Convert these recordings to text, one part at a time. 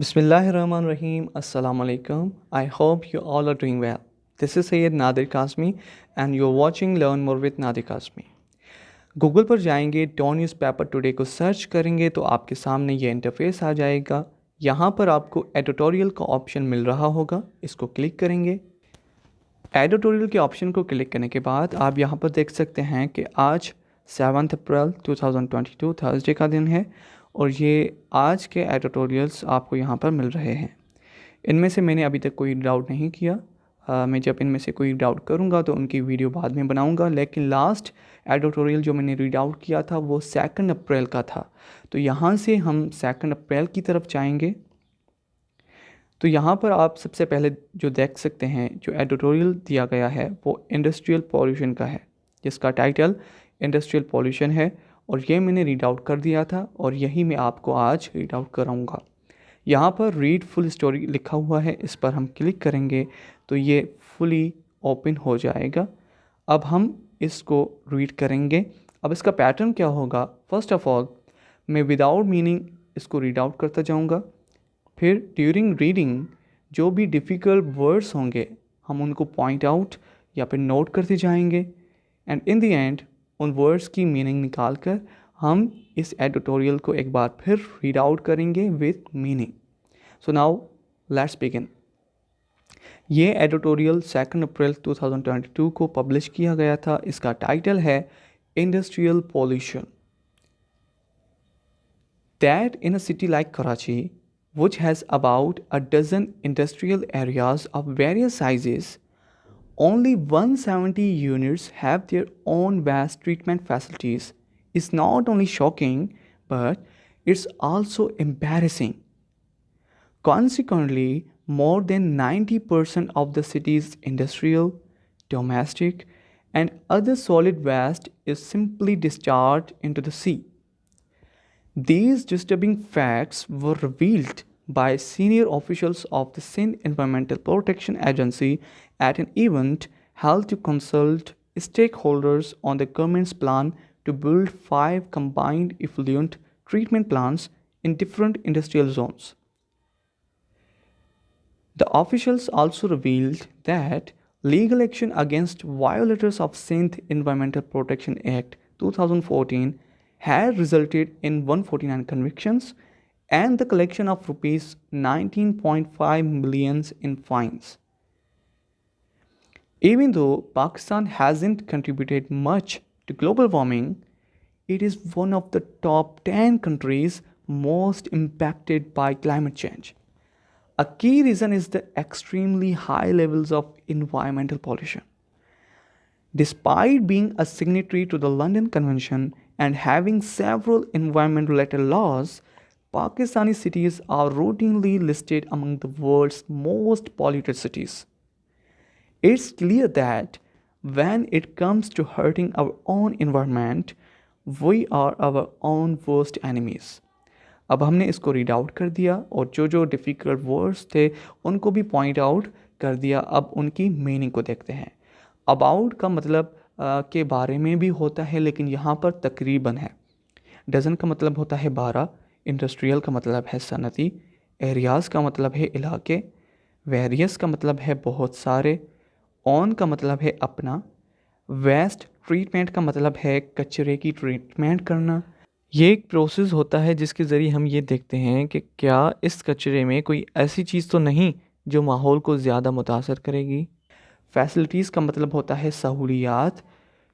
Bismillahirrahmanirrahim. Assalamu alaikum. I hope you all are doing well. This is Sayyid Nadir Kazmi and you're watching Learn More with Nadir Kazmi. Google पर जाएंगे, ton news paper today को search करेंगे तो आपके सामने ये interface आ जाएगा। यहाँ पर आपको एडिटोरियल का ऑप्शन मिल रहा होगा, इसको क्लिक करेंगे। एडिटोरियल के ऑप्शन को क्लिक करने के बाद आप यहाँ पर देख सकते हैं कि आज 7 अप्रैल 2022 थर्सडे का दिन है और ये आज के एडिटोरियल्स आपको यहाँ पर मिल रहे हैं। इनमें से मैंने अभी तक कोई डाउट नहीं किया। मैं जब इनमें से कोई डाउट करूँगा तो उनकी वीडियो बाद में बनाऊँगा, लेकिन लास्ट एडिटोरियल जो मैंने रीड आउट किया था वो 2 अप्रैल का था। तो यहाँ से हम 2 अप्रैल की तरफ जाएंगे। तो यहाँ पर आप सबसे पहले जो देख सकते हैं, जो एडिटोरियल दिया गया है वो इंडस्ट्रियल पॉल्यूशन का है, जिसका टाइटल इंडस्ट्रियल पॉल्यूशन है और ये मैंने रीड आउट कर दिया था और यही मैं आपको आज रीड आउट कराऊँगा। यहाँ पर रीड फुल स्टोरी लिखा हुआ है, इस पर हम क्लिक करेंगे तो ये फुली ओपन हो जाएगा। अब हम इसको रीड करेंगे। अब इसका पैटर्न क्या होगा, फर्स्ट ऑफ ऑल मैं विदाउट मीनिंग इसको रीड आउट करता जाऊँगा। फिर ड्यूरिंग रीडिंग जो भी डिफ़िकल्ट वर्ड्स होंगे हम उनको पॉइंट आउट या फिर नोट करते जाएंगे एंड इन द एंड उन वर्ड्स की मीनिंग निकाल कर हम इस एडिटोरियल को एक बार फिर रीड आउट करेंगे with meaning. So now let's begin. ये एडिटोरियल 2 अप्रैल 2022 को पब्लिश किया गया था। इसका टाइटल है industrial pollution. That in a city like Karachi which has about a dozen industrial areas of various sizes, only 170 units have their own waste treatment facilities is not only shocking, but it's also embarrassing. Consequently, more than 90% of the city's industrial, domestic, and other solid waste is simply discharged into the sea. These disturbing facts were revealed by senior officials of the Sindh Environmental Protection Agency at an event held to consult stakeholders on the government's plan to build 5 combined effluent treatment plants in different industrial zones. The officials also revealed that legal action against violators of Sindh Environmental Protection Act 2014 had resulted in 149 convictions and the collection of rupees 19.5 million in fines. Even though Pakistan hasn't contributed much to global warming, it is one of the top 10 countries most impacted by climate change. A key reason is the extremely high levels of environmental pollution. Despite being a signatory to the London Convention and having several environment-related laws, Pakistani cities are routinely listed among the world's most polluted cities. It's clear that when it comes to hurting our own environment, we are our own worst enemies. अब हमने इसको read out कर दिया और जो जो difficult words थे उनको भी पॉइंट आउट कर दिया। अब उनकी मीनिंग को देखते हैं। अबाउट का मतलब के बारे में भी होता है, लेकिन यहाँ पर तकरीबन है। डज़न का मतलब होता है 12, इंडस्ट्रियल का मतलब है सनती, एरियाज़ का मतलब है इलाके, वेरियस का मतलब है बहुत सारे, ऑन का मतलब है अपना, वेस्ट ट्रीटमेंट का मतलब है कचरे की ट्रीटमेंट करना। ये एक प्रोसेस होता है जिसके ज़रिए हम ये देखते हैं कि क्या इस कचरे में कोई ऐसी चीज़ तो नहीं जो माहौल को ज़्यादा मुतासर करेगी। फैसिलिटीज़ का मतलब होता है सहूलियात,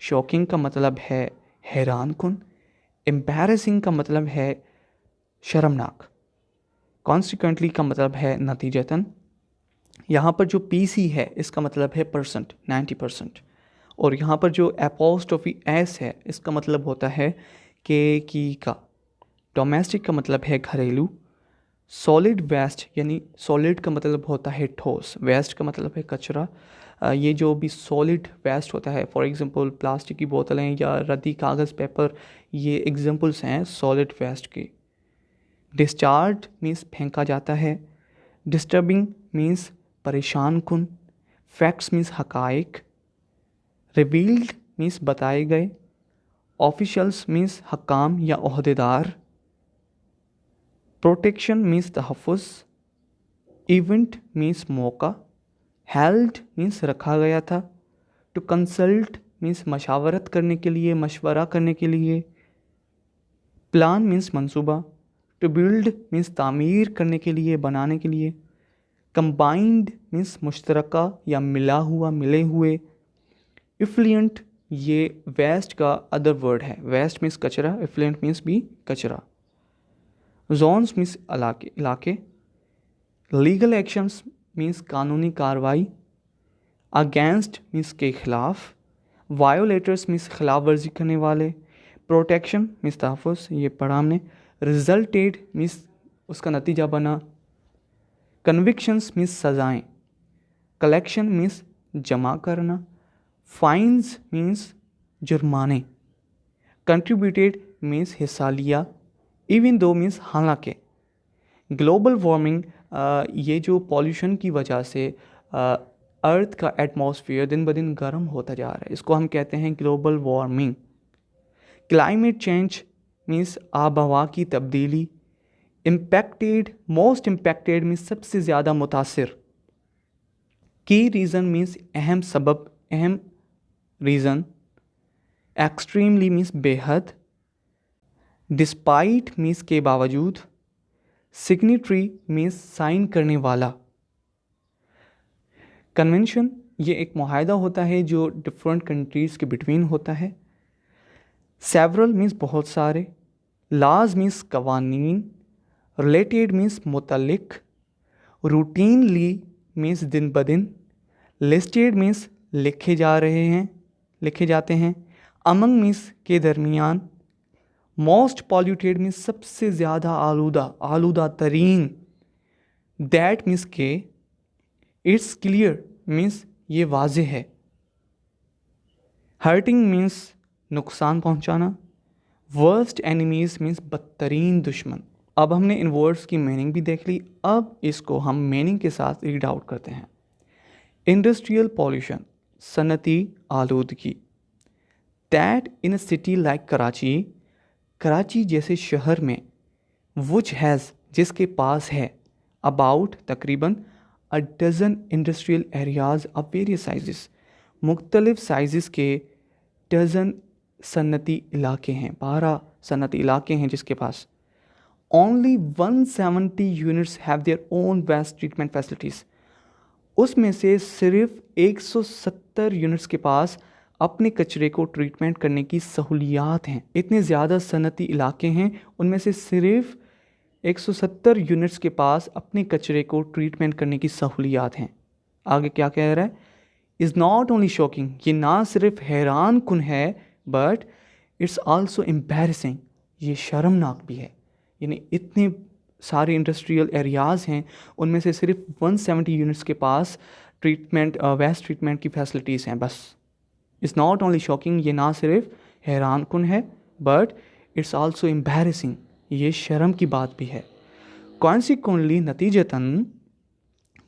शॉकिंग का मतलब है हैरान कुन, एम्बैरेसिंग का मतलब है शर्मनाक, कॉन्सिक्वेंटली का मतलब है नतीजतन। यहाँ पर जो पीसी है इसका मतलब है परसेंट, 90%। और यहाँ पर जो एपोस्ट्रोफी एस है इसका मतलब होता है के की का। डोमेस्टिक का मतलब है घरेलू। सॉलिड वेस्ट यानी सॉलिड का मतलब होता है ठोस, वेस्ट का मतलब है कचरा। ये जो भी सॉलिड वेस्ट होता है, फॉर एग्जांपल प्लास्टिक की बोतलें या रद्दी कागज़ पेपर, ये एग्जांपल्स हैं सॉलिड वेस्ट के। डिस्चार्ज मीन्स फेंका जाता है। डिस्टर्बिंग मीन्स परेशान कुन। फैक्ट्स मीन्स हकाइक। रिवील्ड मीन्स बताए गए। ऑफिशियल्स मीन्स हकाम या ओहदेदार। प्रोटेक्शन मीन्स तहफ़्फ़ुज़। इवेंट मीन्स मौका, हेल्ड मीन्स रखा गया था, टू कंसल्ट मीन्स मशावरत करने के लिए, मशवरा करने के लिए, प्लान मीन्स मंसूबा, टू बिल्ड मीन्स तामीर करने के लिए, बनाने के लिए, कंबाइंड मीन्स मुश्तरका या मिला हुआ, मिले हुए, इफ्लुएंट ये वेस्ट का अदर वर्ड है, वेस्ट मीन्स कचरा, इफ्लुएंट मीन्स भी कचरा, जोन्स मीन्स इलाके, लीगल एक्शंस मीन्स कानूनी कार्रवाई, अगेंस्ट मीन्स के खिलाफ, वायोलेटर्स मीन्स खिलाफ वर्जी करने वाले, प्रोटेक्शन मीन्स तहफ़्फ़ुज़, ये पढ़ा हमने, रिजल्टेड मीन्स उसका नतीजा बना, कन्विक्शंस मीन्स सज़ाएँ, कलेक्शन मीन्स जमा करना, फाइन्स मीन्स जुर्माने, कंट्रीब्यूटेड मीन्स हिस्सा लिया, इवन दो मीन्स हालांकि। ग्लोबल वार्मिंग ये जो पॉल्यूशन की वजह से अर्थ का एटमॉस्फेयर दिन ब दिन गर्म होता जा रहा है, इसको हम कहते हैं global warming. Climate change means आब हवा की तब्दीली, इम्पैक्टेड मोस्ट इम्पैक्टेड मीन्स सबसे ज़्यादा मुतासिर, की रीज़न मीन्स अहम सबब, अहम रीज़न, एक्सट्रीमली मीन्स बेहद, डिस्पाइट मीन्स के बावजूद, सिग्नेटरी मीन्स साइन करने वाला। कन्वेंशन ये एक मुआहदा होता है जो डिफरेंट कंट्रीज़ के बिटवीन होता है। सेवरल मीन्स बहुत सारे, लाज मीन्स कवानीन, रिलेटेड मीन्स मुतल्लिक, रूटीनली मीन्स दिन ब दिन, लिस्टेड मीन्स लिखे जा रहे हैं, लिखे जाते हैं, अमंग मीन्स के दरमियान, मोस्ट पॉल्यूटेड मीन्स सबसे ज़्यादा आलूदा, आलूदा तरीन, दैट मीन्स के, इट्स क्लियर मीन्स ये वाज़ेह है, हर्टिंग मीन्स नुकसान पहुंचाना, वर्स्ट एनिमीज़ मीन्स बदतरीन दुश्मन। अब हमने इन वर्ड्स की मीनिंग भी देख ली, अब इसको हम मीनिंग के साथ रीड आउट करते हैं। इंडस्ट्रियल पॉल्यूशन सनती आलूदगी, that in a city like Karachi, Karachi जैसे शहर में, विच हैज़ जिसके पास है, अबाउट तकरीबन, a dozen industrial areas of various size, मुख्तलिफ साइज़ के डज़न सन्नती इलाके हैं, 12 सन्नती इलाके हैं जिसके पास। Only 170 units have their own waste treatment facilities, उसमें से सिर्फ 170 यूनिट्स के पास अपने कचरे को ट्रीटमेंट करने की सहूलियात हैं। इतने ज़्यादा सनती इलाके हैं, उनमें से सिर्फ 170 यूनिट्स के पास अपने कचरे को ट्रीटमेंट करने की सहूलियात हैं। आगे क्या कह रहा है, इज़ नॉट ओनली शॉकिंग, ये ना सिर्फ हैरान कुन है, बट इट्स आल्सो एम्बैरसिंग, ये शर्मनाक भी है। यानी इतने सारे इंडस्ट्रियल एरियाज़ हैं, उनमें से सिर्फ 170 यूनिट्स के पास ट्रीटमेंट वेस्ट ट्रीटमेंट की फैसिलिटीज़ हैं बस। इट्स नॉट ओनली शॉकिंग, ये ना सिर्फ हैरान कुन है, बट इट्स आल्सो एम्बैरसिंग, ये शर्म की बात भी है। कॉन्सिक्वेंटली नतीजतन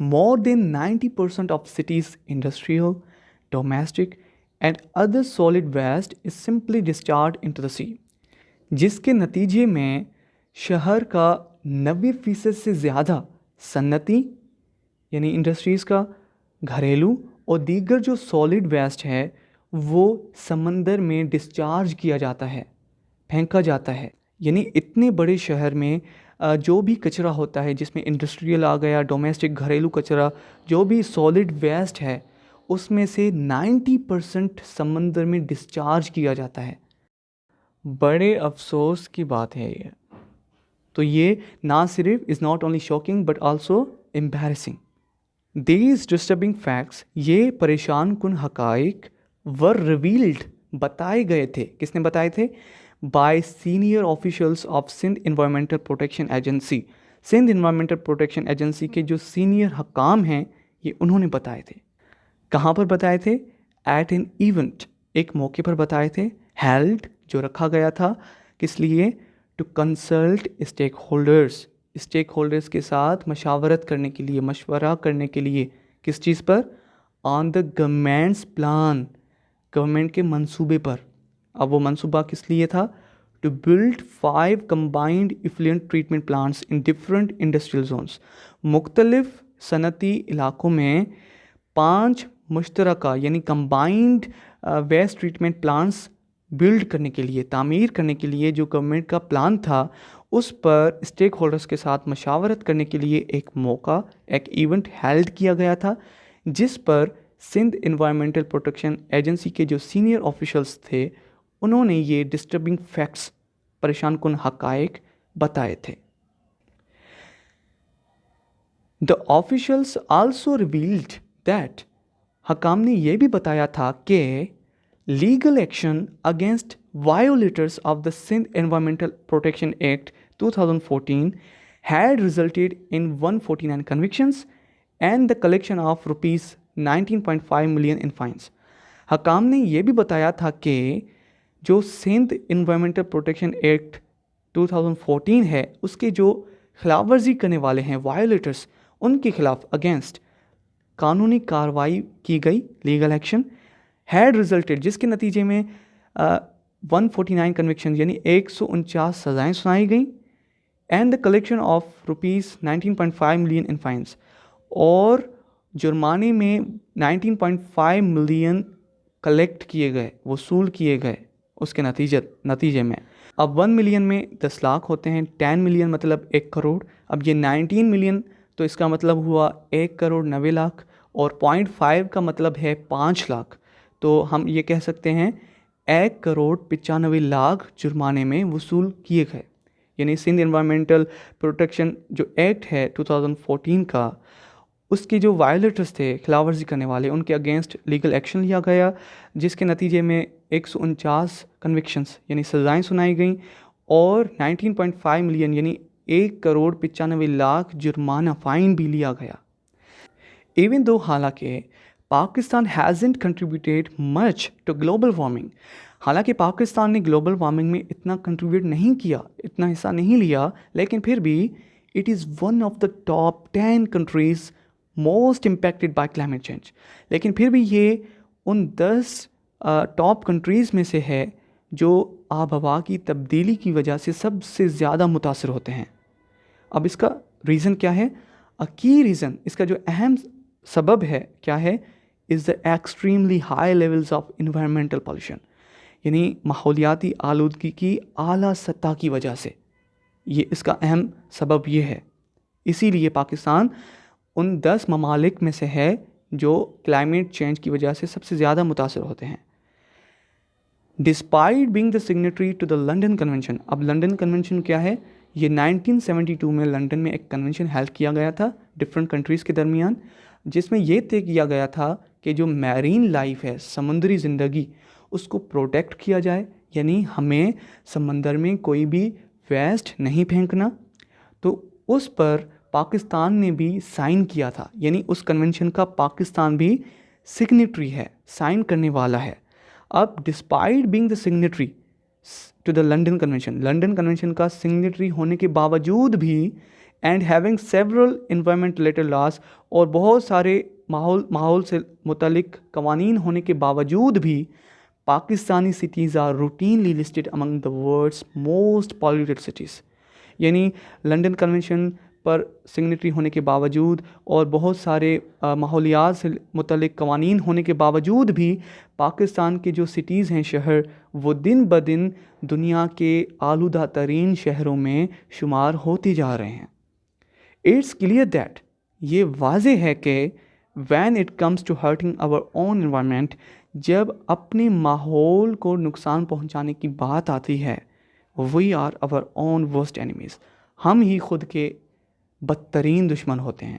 more than 90% of cities industrial, domestic and other solid waste is simply discharged into the sea, जिसके नतीजे में शहर का 90% से ज़्यादा सन्नती यानी इंडस्ट्रीज़ का, घरेलू और दीगर जो सॉलिड वेस्ट है वो समंदर में डिस्चार्ज किया जाता है, फेंका जाता है। यानी इतने बड़े शहर में जो भी कचरा होता है, जिसमें इंडस्ट्रियल आ गया, डोमेस्टिक घरेलू कचरा, जो भी सॉलिड वेस्ट है, उसमें से 90% समंदर में डिस्चार्ज किया जाता है। बड़े अफसोस की बात है ये। तो ये ना सिर्फ is not only shocking but also embarrassing. These disturbing facts, ये परेशान कुन हकाइक, वर रिवील्ड, बताए गए थे। किसने बताए थे? By senior officials of Sindh environmental protection agency. Sindh environmental protection agency के जो सीनियर हकाम हैं, ये उन्होंने बताए थे। कहाँ पर बताए थे? एट एन इवेंट, एक मौके पर बताए थे। हेल्ड, जो रखा गया था, किस लिए? To consult stakeholders, stakeholders के साथ मशावरत करने के लिए, मशवरा करने के लिए। किस चीज़ पर? On the government's plan, government के मंसूबे पर। अब वो मंसूबा किस लिए था? To build 5 combined effluent treatment plants in different industrial zones, मुख्तलिफ सनती इलाकों में 5 मुश्तरका यानी combined waste treatment plants build करने के लिए, तामीर करने के लिए जो गवर्नमेंट का प्लान था, उस पर स्टेक होल्डर्स के साथ मशावरत करने के लिए एक मौका, एक इवेंट हेल्ड किया गया था, जिस पर सिंध इन्वायरमेंटल प्रोटेक्शन एजेंसी के जो सीनियर ऑफिशियल्स थे उन्होंने ये डिस्टर्बिंग फैक्ट्स, परेशान कुन हकायक बताए थे। The officials also revealed that, हकाम ने यह भी बताया था कि legal action against violators of the Sindh environmental protection act 2014 had resulted in 149 convictions and the collection of rupees 19.5 million in fines। Hakam ने यह भी बताया था कि जो सिंध एनवायरमेंटल प्रोटेक्शन एक्ट 2014 है उसके जो खिलाफ वर्जी करने वाले हैं वायोलेटर्स, उनके खिलाफ अगेंस्ट कानूनी कार्रवाई की गई, लीगल एक्शन हैड रिजल्टेड, जिसके नतीजे में 149 कन्विक्शन यानी 149 सज़ाएँ सुनाई गई and the collection of rupees 19.5 million in fines, और जुर्माने में 19.5 मिलियन कलेक्ट किए गए, वसूल किए गए उसके नतीजे में। अब 1 मिलियन में 10 लाख होते हैं, 10 मिलियन मतलब 1 करोड़। अब ये 19 मिलियन तो इसका मतलब हुआ 1 करोड़ 90 लाख, और 0.5 का मतलब है 5 लाख। तो हम ये कह सकते हैं 1 करोड़ 95 लाख जुर्माने में वसूल किए गए। यानी सिंध एनवायरमेंटल प्रोटेक्शन जो एक्ट है 2014 का, उसके जो वायोलेटर्स थे, खिलाफ वर्जी करने वाले, उनके अगेंस्ट लीगल एक्शन लिया गया, जिसके नतीजे में 149 कन्विक्शंस यानी सज़ाएँ सुनाई गई और 19.5 मिलियन यानी 1 करोड़ 95 लाख जुर्माना फ़ाइन भी लिया गया। इवन दो हालांकि Pakistan hasn't contributed much to global warming, हालांकि पाकिस्तान ने ग्लोबल वार्मिंग में इतना कंट्रीब्यूट नहीं किया, इतना हिस्सा नहीं लिया, लेकिन फिर भी it is one of the top 10 countries most impacted by climate change. लेकिन फिर भी ये उन 10 टॉप कंट्रीज़ में से है जो आब हवा की तब्दीली की वजह से सबसे ज़्यादा मुतासर होते हैं। अब इसका रीज़न क्या है? की रीज़न, इसका जो अहम सबब है क्या है, is the extremely high levels of environmental pollution, यानी माहौलियाती आलूदगी की आला सतह की वजह से, ये इसका अहम सबब ये है। इसीलिए पाकिस्तान उन 10 ममालिक में से है जो क्लाइमेट चेंज की वजह से सबसे ज़्यादा मुतासर होते हैं। Despite being the signatory to the London convention, अब लंदन कन्वेंशन क्या है? ये 1972 में लंदन में एक कन्वेंशन हेल्ड किया गया था डिफरेंट कंट्रीज़ के दरमियान, जिसमें ये तय किया गया था कि जो मैरीन लाइफ है, समुद्री ज़िंदगी, उसको प्रोटेक्ट किया जाए, यानी हमें समंदर में कोई भी वेस्ट नहीं फेंकना। तो उस पर पाकिस्तान ने भी साइन किया था, यानी उस कन्वेंशन का पाकिस्तान भी सिग्नेटरी है, साइन करने वाला है। अब despite being the signatory to the London convention, London convention का सिग्नेटरी होने के बावजूद भी, and having several environment related laws, और बहुत सारे माहौल से मुतलिक कवानीन होने के बावजूद भी, Pakistani cities are routinely listed among the world's most polluted cities. यानी लंदन कन्वेंशन पर सिग्नेटरी होने के बावजूद और बहुत सारे माहौलियात से मुतलिक कवानीन होने के बावजूद भी पाकिस्तान के जो सिटीज़ हैं, शहर, वो दिन ब दिन दुनिया के आलूदा तरीन शहरों में शुमार होती जा रहे हैं। इट्स क्लियर दैट, ये वाज़े है कि when it comes to hurting our own environment, जब अपने माहौल को नुकसान पहुंचाने की बात आती है, we are our own worst enemies, हम ही खुद के बदतरीन दुश्मन होते हैं।